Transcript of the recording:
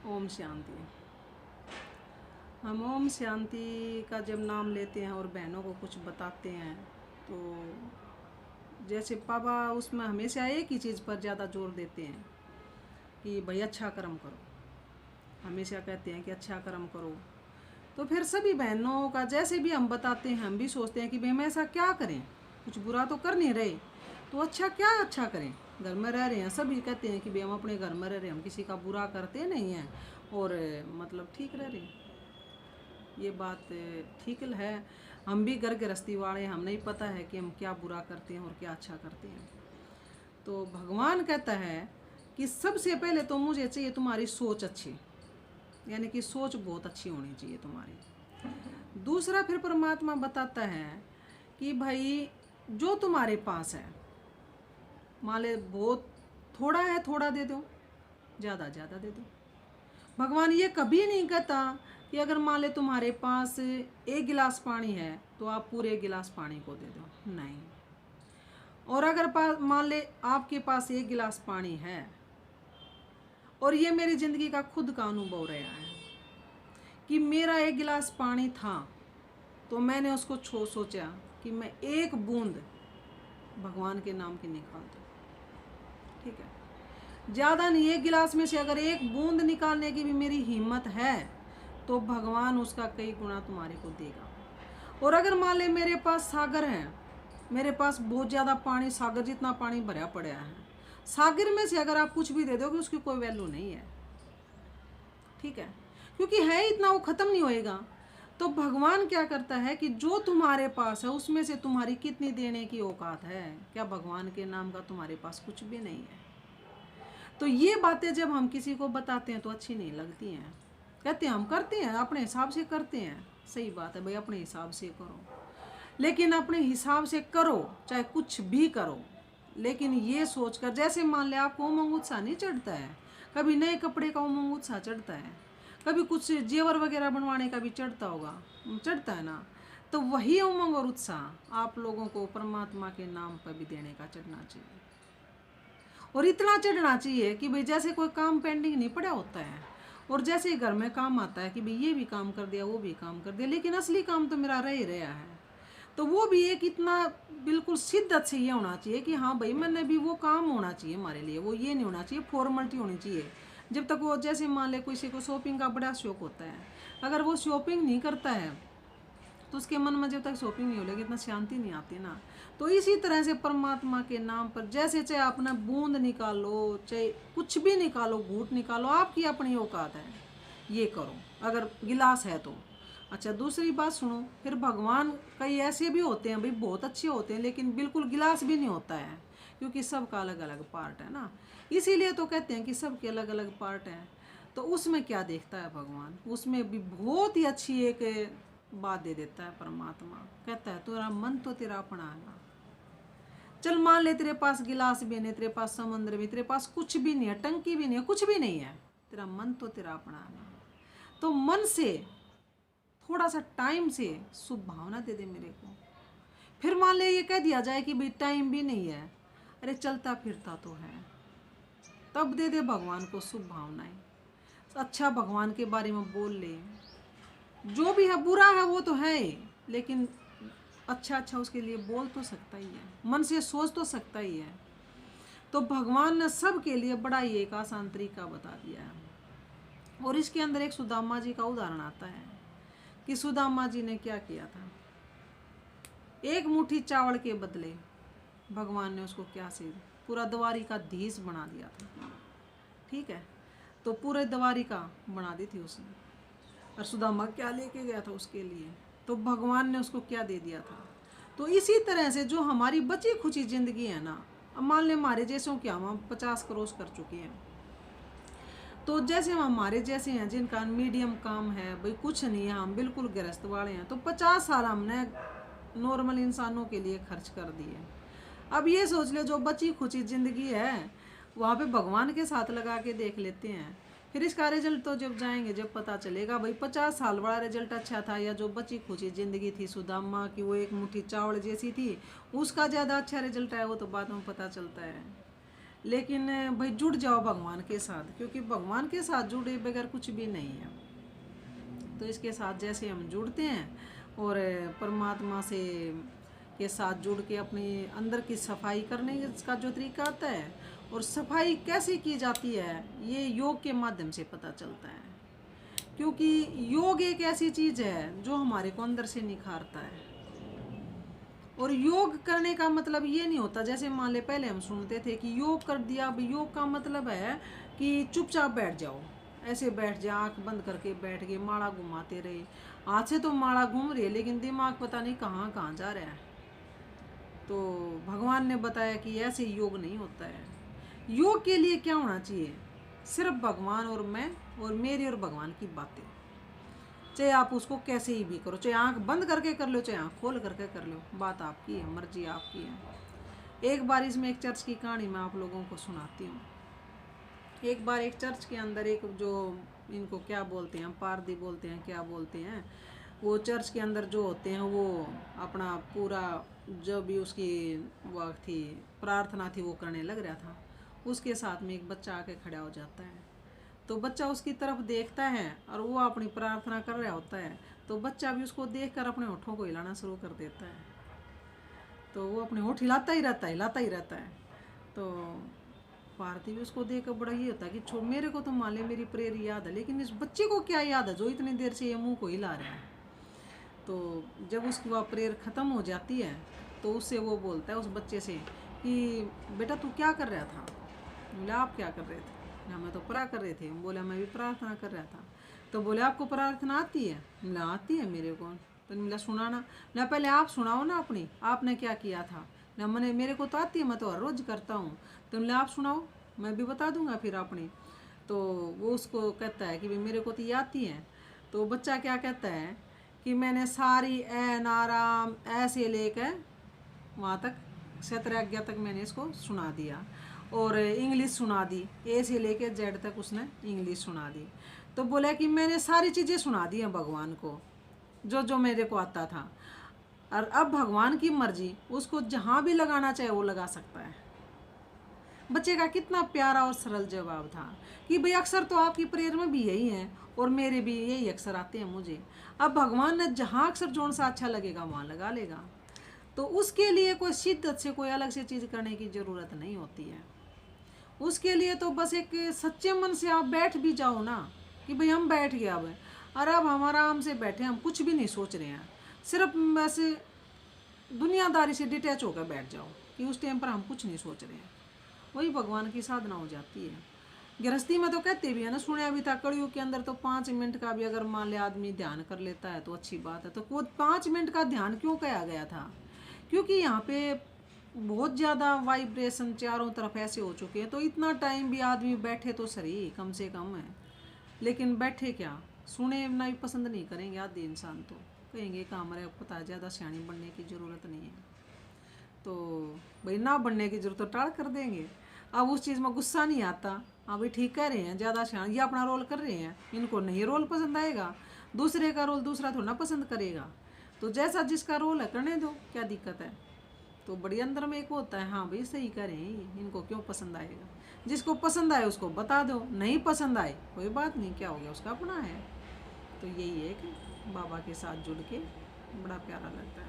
ओम शांति। हम ओम शांति का जब नाम लेते हैं और बहनों को कुछ बताते हैं तो जैसे पापा उसमें हमेशा एक ही चीज़ पर ज़्यादा जोर देते हैं कि भाई अच्छा कर्म करो। हमेशा कहते हैं कि अच्छा कर्म करो। तो फिर सभी बहनों का जैसे भी हम बताते हैं, हम भी सोचते हैं कि भाई हम ऐसा क्या करें, कुछ बुरा तो कर नहीं रहे, तो अच्छा क्या अच्छा करें। घर में रह रहे हैं, सभी कहते हैं कि भाई हम अपने घर में रह रहे हैं, हम किसी का बुरा करते नहीं हैं और मतलब ठीक रह रहे हैं। ये बात ठीक है। हम भी घर गृहस्थी वाले, हम नहीं पता है कि हम क्या बुरा करते हैं और क्या अच्छा करते हैं। तो भगवान कहता है कि सबसे पहले तो मुझे चाहिए तुम्हारी सोच अच्छी, यानी कि सोच बहुत अच्छी होनी चाहिए तुम्हारी। दूसरा फिर परमात्मा बताता है कि भाई जो तुम्हारे पास है, मान ले बहुत थोड़ा है, थोड़ा दे दो, ज़्यादा ज़्यादा दे दो। भगवान ये कभी नहीं कहता कि अगर मान ले तुम्हारे पास एक गिलास पानी है तो आप पूरे गिलास पानी को दे दो, नहीं। और अगर मान ले आपके पास एक गिलास पानी है और ये मेरी ज़िंदगी का खुद का अनुभव रहा है कि मेरा एक गिलास पानी था तो मैंने उसको सोचा कि मैं एक बूंद भगवान के नाम की निकाल दूँ, ठीक है। ज़्यादा नहीं, एक गिलास में से अगर एक बूंद निकालने की भी मेरी हिम्मत है तो भगवान उसका कई गुना तुम्हारे को देगा। और अगर मान ले मेरे पास सागर है, मेरे पास बहुत ज़्यादा पानी, सागर जितना पानी भरा पड़ा है, सागर में से अगर आप कुछ भी दे दोगे उसकी कोई वैल्यू नहीं है, ठीक है, क्योंकि है इतना, वो ख़त्म नहीं होएगा। तो भगवान क्या करता है कि जो तुम्हारे पास है उसमें से तुम्हारी कितनी देने की औकात है। क्या भगवान के नाम का तुम्हारे पास कुछ भी नहीं है? तो ये बातें जब हम किसी को बताते हैं तो अच्छी नहीं लगती हैं। कहते हैं हम करते हैं, अपने हिसाब से करते हैं। सही बात है भाई, अपने हिसाब से करो, लेकिन अपने हिसाब से करो, चाहे कुछ भी करो, लेकिन ये सोचकर, जैसे मान ले आपको उमंग उत्साह नहीं चढ़ता है, कभी नए कपड़े का उमंग उत्साह चढ़ता है, कभी कुछ जेवर वगैरह बनवाने का भी चढ़ता होगा, चढ़ता है ना। तो वही उमंग और उत्साह आप लोगों को परमात्मा के नाम पर भी देने का चढ़ना चाहिए। और इतना चढ़ना चाहिए कि भाई जैसे कोई काम पेंडिंग नहीं पड़ा होता है और जैसे घर में काम आता है कि भाई ये भी काम कर दिया, वो भी काम कर दिया, लेकिन असली काम तो मेरा रह ही रहा है। तो वो भी एक इतना बिल्कुल शिद्दत से ये होना चाहिए कि हाँ भाई मैंने भी वो काम होना चाहिए हमारे लिए, वो ये नहीं होना चाहिए फॉर्मेलिटी होनी चाहिए। जब तक वो, जैसे मान ले किसी को शॉपिंग का बड़ा शौक होता है, अगर वो शॉपिंग नहीं करता है तो उसके मन में जब तक शॉपिंग नहीं हो लेगी इतना शांति नहीं आती ना। तो इसी तरह से परमात्मा के नाम पर जैसे चाहे अपना बूंद निकालो, चाहे कुछ भी निकालो, घूट निकालो, आपकी अपनी औकात है, ये करो अगर गिलास है तो। अच्छा, दूसरी बात सुनो, फिर भगवान कई ऐसे भी होते हैं भाई, बहुत अच्छे होते हैं, लेकिन बिल्कुल गिलास भी नहीं होता है, क्योंकि सबका अलग अलग पार्ट है ना। इसीलिए तो कहते हैं कि सबके अलग अलग पार्ट हैं। तो उसमें क्या देखता है भगवान, उसमें भी बहुत ही अच्छी एक बात दे देता है परमात्मा। कहता है तेरा मन तो तेरा अपना है ना। चल मान ले तेरे पास गिलास भी नहीं, तेरे पास समुद्र भी, तेरे पास कुछ भी नहीं है, टंकी भी नहीं है, कुछ भी नहीं है, तेरा मन तो तेरा अपना है ना। तो मन से थोड़ा सा टाइम से शुभ भावना दे दे मेरे को। फिर मान ले ये कह दिया जाए कि भाई टाइम भी नहीं है, अरे चलता फिरता तो है, तब दे दे भगवान को शुभ भावनाएं। अच्छा भगवान के बारे में बोल ले, जो भी है बुरा है वो तो है, लेकिन अच्छा अच्छा उसके लिए बोल तो सकता ही है, मन से सोच तो सकता ही है। तो भगवान ने सब के लिए बड़ा ही एक आसान तरीका बता दिया है। और इसके अंदर एक सुदामा जी का उदाहरण आता है कि सुदामा जी ने क्या किया था। एक मुट्ठी चावल के बदले भगवान ने उसको क्या से पूरा द्वारी का धीस बना दिया था, ठीक है। तो पूरे द्वारी का बना दी थी उसने, और सुदामा क्या लेके गया था उसके लिए, तो भगवान ने उसको क्या दे दिया था। तो इसी तरह से जो हमारी बची खुची ज़िंदगी है ना, अब मान लें हमारे जैसों क्या हम 50 क्रॉस कर चुके हैं, तो जैसे हम हमारे जैसे हैं जिनका मीडियम काम है, भाई कुछ नहीं है, हम बिल्कुल गृहस्थ वाले हैं, तो 50 साल हमने नॉर्मल इंसानों के लिए खर्च कर दिए। अब ये सोच लो जो बची खुची ज़िंदगी है वहाँ पे भगवान के साथ लगा के देख लेते हैं, फिर इसका रिजल्ट तो जब जाएंगे जब पता चलेगा भाई 50 साल वाला रिजल्ट अच्छा था या जो बची खुची ज़िंदगी थी सुदामा की, वो एक मुट्ठी चावल जैसी थी, उसका ज़्यादा अच्छा रिजल्ट आया, वो तो बाद में पता चलता है। लेकिन भाई जुड़ जाओ भगवान के साथ, क्योंकि भगवान के साथ जुड़े बगैर कुछ भी नहीं है। तो इसके साथ जैसे हम जुड़ते हैं और परमात्मा से के साथ जुड़ के अपने अंदर की सफाई करने का जो तरीका आता है, और सफाई कैसे की जाती है ये योग के माध्यम से पता चलता है। क्योंकि योग एक ऐसी चीज़ है जो हमारे को अंदर से निखारता है। और योग करने का मतलब ये नहीं होता, जैसे मान ले पहले हम सुनते थे कि योग कर दिया। अब योग का मतलब है कि चुपचाप बैठ जाओ, ऐसे बैठ जाए, आँख बंद करके बैठ गए, माला घुमाते रहे। हाथ से तो माला घूम रही है लेकिन दिमाग पता नहीं कहाँ कहाँ जा रहा है। तो भगवान ने बताया कि ऐसे योग नहीं होता है। योग के लिए क्या होना चाहिए? सिर्फ भगवान और मैं और मेरी और भगवान की बातें। चाहे आप उसको कैसे ही भी करो, चाहे आंख बंद करके कर लो, चाहे आंख खोल करके कर लो, बात आपकी है, मर्जी आपकी है। एक बार इसमें एक चर्च की कहानी मैं आप लोगों को सुनाती हूँ। एक बार एक चर्च के अंदर एक जो इनको क्या बोलते हैं, पारदी बोलते हैं, क्या बोलते हैं, वो चर्च के अंदर जो होते हैं वो अपना पूरा जो भी उसकी वो थी प्रार्थना थी वो करने लग रहा था। उसके साथ में एक बच्चा आके खड़ा हो जाता है। तो बच्चा उसकी तरफ देखता है और वो अपनी प्रार्थना कर रहा होता है। तो बच्चा भी उसको देखकर अपने होठों को हिलाना शुरू कर देता है। तो वो अपने होठ हिलाता ही रहता है, हिलाता ही रहता है। तो पारती भी उसको देखकर बड़ा ये होता है कि छो मेरे को तो मान ले मेरी प्रेयर याद है, लेकिन इस बच्चे को क्या याद है जो इतनी देर से ये मुंह को हिला रहा है। तो जब उसकी वह प्रेयर ख़त्म हो जाती है तो उससे वो बोलता है उस बच्चे से कि बेटा तू क्या कर रहा था? बोले आप क्या कर रहे थे? मैं तो प्रा कर रहे थे। बोला मैं भी प्रार्थना कर रहा था। तो बोले आपको प्रार्थना आती है? बोला आती है मेरे को। तो बोला सुनाना। ना पहले आप सुनाओ ना अपनी, आपने क्या किया था ना। मैंने मेरे को तो आती है, मैं तो हर रोज़ करता हूँ। तो बोले आप सुनाओ, मैं भी बता दूंगा फिर अपनी। तो वो उसको कहता है कि भाई मेरे को तो ये आती है। तो बच्चा क्या कहता है कि मैंने सारी ए नाराम ऐसे लेकर वहाँ तक 17 तक मैंने इसको सुना दिया, और इंग्लिश सुना दी, ए से लेके जेड तक उसने इंग्लिश सुना दी। तो बोला कि मैंने सारी चीज़ें सुना दी हैं भगवान को, जो जो मेरे को आता था। और अब भगवान की मर्जी, उसको जहाँ भी लगाना चाहे वो लगा सकता है। बच्चे का कितना प्यारा और सरल जवाब था कि भाई अक्सर तो आपकी प्रेयर में भी यही है और मेरे भी यही अक्सर आते हैं मुझे। अब भगवान ने जहाँ अक्सर जोन सा अच्छा लगेगा वहाँ लगा लेगा। तो उसके लिए कोई शिद्दत से कोई अलग से चीज़ करने की ज़रूरत नहीं होती है। उसके लिए तो बस एक सच्चे मन से आप बैठ भी जाओ ना कि भाई हम बैठ गए अब, और अब हम आराम से बैठे, हम कुछ भी नहीं सोच रहे हैं, सिर्फ वैसे दुनियादारी से डिटैच होकर बैठ जाओ कि उस टाइम पर हम कुछ नहीं सोच रहे हैं। वही भगवान की साधना हो जाती है। गृहस्थी में तो कहते भी है ना, सुने अभी तक कड़ियों के अंदर तो 5 मिनट का भी अगर मान ले आदमी ध्यान कर लेता है तो अच्छी बात है। तो वो 5 मिनट का ध्यान क्यों कहा गया था? क्योंकि यहाँ पे बहुत ज़्यादा वाइब्रेशन चारों तरफ ऐसे हो चुके हैं, तो इतना टाइम भी आदमी बैठे तो सही कम से कम है। लेकिन बैठे क्या, सुने ना भी पसंद नहीं करेंगे आधे इंसान, तो कहेंगे काम रहे, पता है ज़्यादा सियाणी बनने की ज़रूरत नहीं है। तो भाई ना बनने की जरूरत तो टाल कर देंगे। अब उस चीज़ में गुस्सा नहीं आता, हाँ भाई ठीक कह रहे हैं, ज़्यादा सियाण ये अपना रोल कर रहे हैं, इनको नहीं रोल पसंद आएगा, दूसरे का रोल दूसरा थोड़ा ना पसंद करेगा। तो जैसा जिसका रोल है करने दो, क्या दिक्कत है। तो बड़ी अंदर में एक होता है, हाँ भाई सही करें, इनको क्यों पसंद आएगा। जिसको पसंद आए उसको बता दो, नहीं पसंद आए कोई बात नहीं, क्या हो गया, उसका अपना है। तो यही है कि बाबा के साथ जुड़ के बड़ा प्यारा लगता है।